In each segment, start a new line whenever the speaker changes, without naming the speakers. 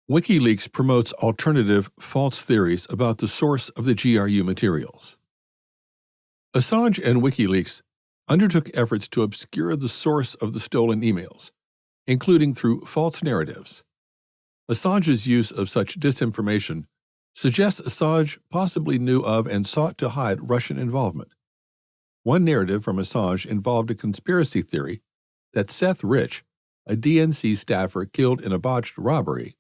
WikiLeaks promotes alternative, false theories about the source of the GRU materials. Assange and WikiLeaks undertook efforts to obscure the source of the stolen emails, including through false narratives. Assange's use of such disinformation suggests Assange possibly knew of and sought to hide Russian involvement. One narrative from Assange involved a conspiracy theory that Seth Rich, a DNC staffer killed in a botched robbery,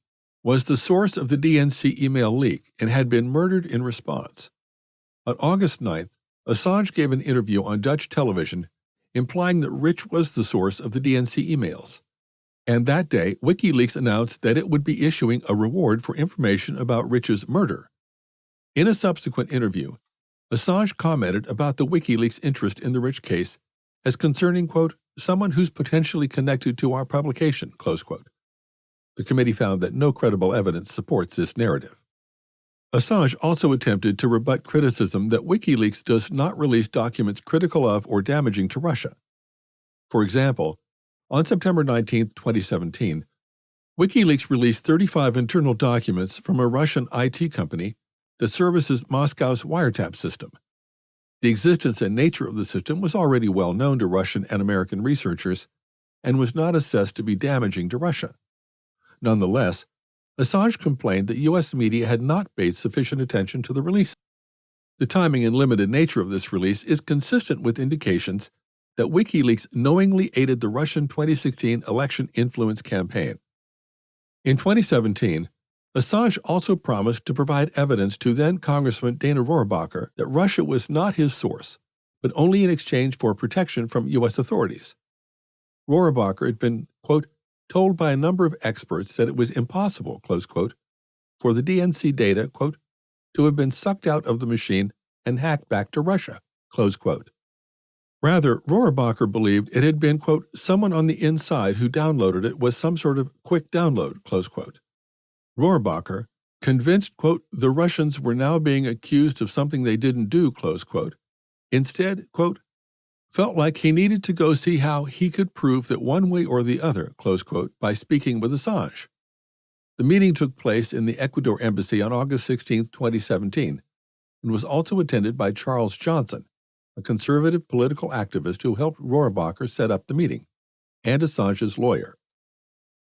was the source of the DNC email leak and had been murdered in response. On August 9th, Assange gave an interview on Dutch television implying that Rich was the source of the DNC emails. And that day, WikiLeaks announced that it would be issuing a reward for information about Rich's murder. In a subsequent interview, Assange commented about the WikiLeaks interest in the Rich case as concerning, quote, someone who's potentially connected to our publication, close quote. The committee found that no credible evidence supports this narrative. Assange also attempted to rebut criticism that WikiLeaks does not release documents critical of or damaging to Russia. For example, on September 19, 2017, WikiLeaks released 35 internal documents from a Russian IT company that services Moscow's wiretap system. The existence and nature of the system was already well known to Russian and American researchers and was not assessed to be damaging to Russia. Nonetheless, Assange complained that U.S. media had not paid sufficient attention to the release. The timing and limited nature of this release is consistent with indications that WikiLeaks knowingly aided the Russian 2016 election influence campaign. In 2017, Assange also promised to provide evidence to then-Congressman Dana Rohrabacher that Russia was not his source, but only in exchange for protection from U.S. authorities. Rohrabacher had been, quote, told by a number of experts that it was impossible, close quote, for the DNC data, quote, to have been sucked out of the machine and hacked back to Russia, close quote. Rather, Rohrabacher believed it had been, quote, someone on the inside who downloaded it was some sort of quick download, close quote. Rohrabacher, convinced, quote, the Russians were now being accused of something they didn't do, close quote, instead, quote, felt like he needed to go see how he could prove that one way or the other, close quote, by speaking with Assange. The meeting took place in the Ecuador embassy on August 16, 2017, and was also attended by Charles Johnson, a conservative political activist who helped Rohrabacher set up the meeting, and Assange's lawyer.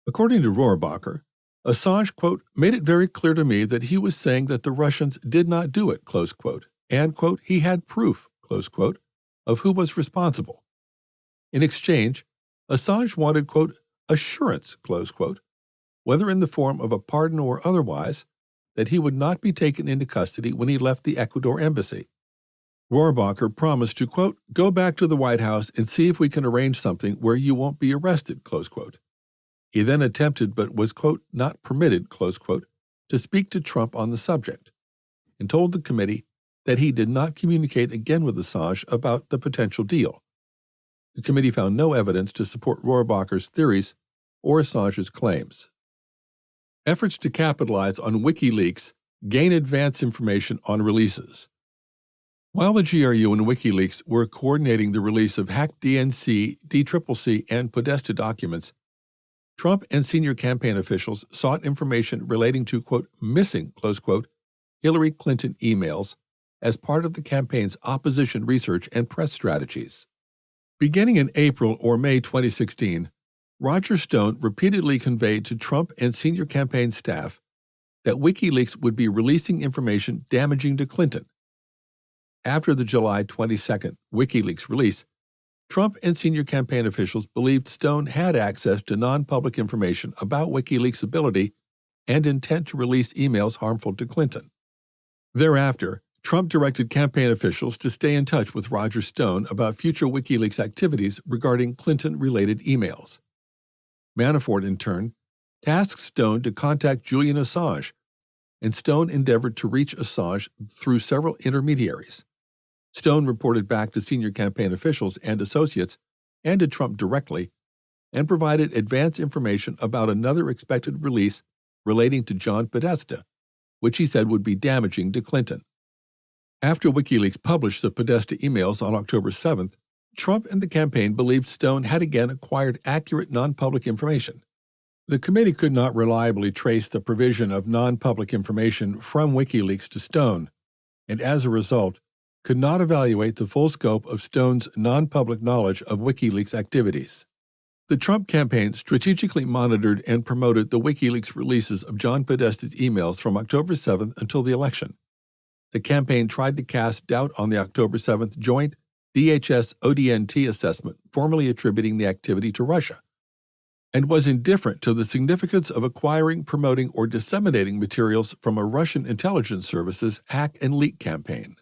According to Rohrabacher, Assange, quote, made it very clear to me that he was saying that the Russians did not do it, close quote, and, quote, he had proof, close quote, of who was responsible. In exchange, Assange wanted, quote, assurance, close quote, whether in the form of a pardon or otherwise, that he would not be taken into custody when he left the Ecuador embassy. Rohrabacher promised to, quote, go back to the White House and see if we can arrange something where you won't be arrested, close quote. He then attempted but was, quote, not permitted, close quote, to speak to Trump on the subject, and told the committee that he did not communicate again with Assange about the potential deal. The committee found no evidence to support Rohrabacher's theories or Assange's claims. Efforts to capitalize on WikiLeaks gain advance information on releases. While the GRU and WikiLeaks were coordinating the release of hacked DNC, DCCC, and Podesta documents, Trump and senior campaign officials sought information relating to, quote, missing, close quote, Hillary Clinton emails as part of the campaign's opposition research and press strategies. Beginning in April or May 2016, Roger Stone repeatedly conveyed to Trump and senior campaign staff that WikiLeaks would be releasing information damaging to Clinton. After the July 22 WikiLeaks release, Trump and senior campaign officials believed Stone had access to non-public information about WikiLeaks' ability and intent to release emails harmful to Clinton. Thereafter, Trump directed campaign officials to stay in touch with Roger Stone about future WikiLeaks activities regarding Clinton-related emails. Manafort, in turn, tasked Stone to contact Julian Assange, and Stone endeavored to reach Assange through several intermediaries. Stone reported back to senior campaign officials and associates, and to Trump directly, and provided advance information about another expected release relating to John Podesta, which he said would be damaging to Clinton. After WikiLeaks published the Podesta emails on October 7th, Trump and the campaign believed Stone had again acquired accurate non-public information. The committee could not reliably trace the provision of non-public information from WikiLeaks to Stone, and as a result, could not evaluate the full scope of Stone's non-public knowledge of WikiLeaks activities. The Trump campaign strategically monitored and promoted the WikiLeaks releases of John Podesta's emails from October 7th until the election. The campaign tried to cast doubt on the October 7th joint DHS-ODNT assessment, formally attributing the activity to Russia, and was indifferent to the significance of acquiring, promoting, or disseminating materials from a Russian intelligence service's hack and leak campaign.